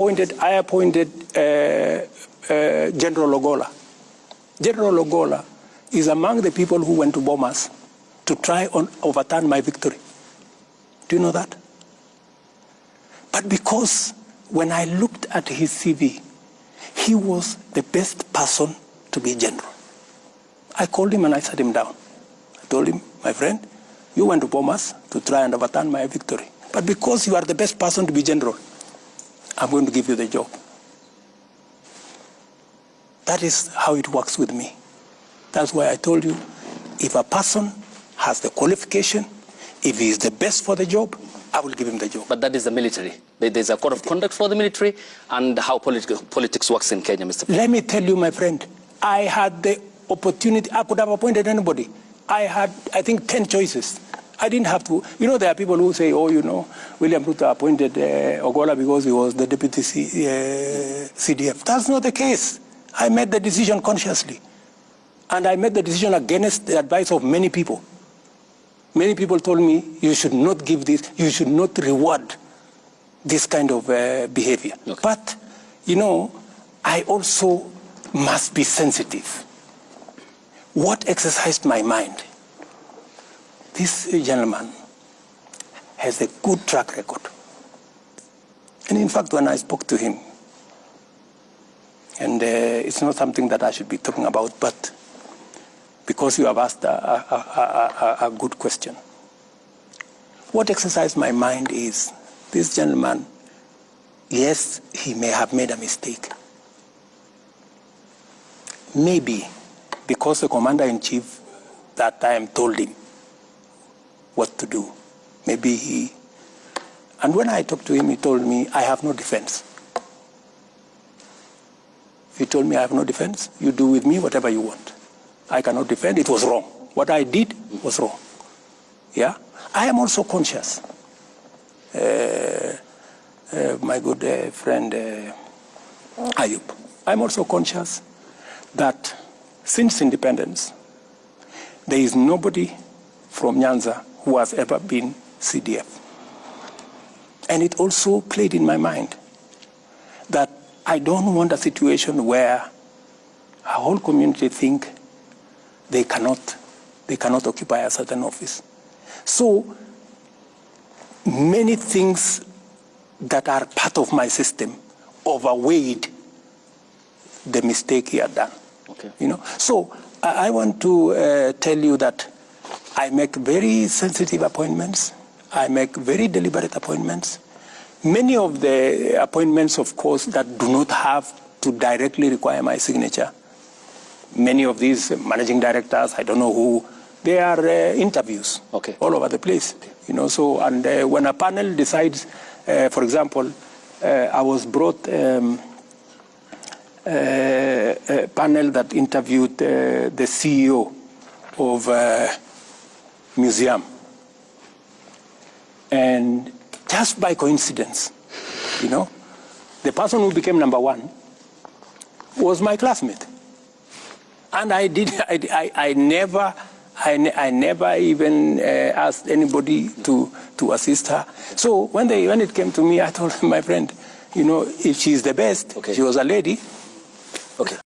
I appointed General Ogolla. General Ogolla is among the people who went to Bomas to try and overturn my victory. Do you know that? But because when I looked at his CV, he was the best person to be general. I called him and I sat him down. I told him, my friend, you went to Bomas to try and overturn my victory. But because you are the best person to be general, I'm going to give you the job. That is how it works with me. That's why I told you, if a person has the qualification, if he is the best for the job, I will give him the job. But that is the military. There's a code of conduct for the military and how politics works in Kenya, Mr. President. Let me tell you, my friend, I had the opportunity. I could have appointed anybody. I had, I think, 10 choices. I didn't have to. You know, there are people who say, oh, you know, William Ruto appointed Ogolla because he was the deputy CDF. That's not the case. I made the decision consciously. And I made the decision against the advice of many people. Many people told me, you should not give this, you should not reward this kind of behavior. Okay. But, you know, I also must be sensitive. What exercised my mind? This gentleman has a good track record. And in fact, when I spoke to him, and it's not something that I should be talking about, but because you have asked a good question. What exercised my mind is, this gentleman, yes, he may have made a mistake. Maybe because the commander-in-chief that time told him what to do. Maybe he... And when I talked to him, he told me, I have no defense. He told me, I have no defense. You do with me whatever you want. I cannot defend. It was wrong. What I did was wrong. Yeah? I am also conscious. My good friend Ayub, I'm also conscious that since independence, there is nobody from Nyanza who has ever been CDF. And it also played in my mind that I don't want a situation where a whole community think they cannot occupy a certain office. So many things that are part of my system overweighed the mistake he had done. Okay. You know? So I want to tell you that I make very sensitive appointments. I make very deliberate appointments. Many of the appointments, of course, that do not have to directly require my signature. Many of these managing directors, I don't know who, they are interviews all over the place. You know, so, and when a panel decides, for example, I was brought a panel that interviewed the CEO of museum. And just by coincidence, you know, the person who became #1 was my classmate. And I never even asked anybody to assist her. So when it came to me, I told my friend, you know, if she's the best, she was a lady. Okay.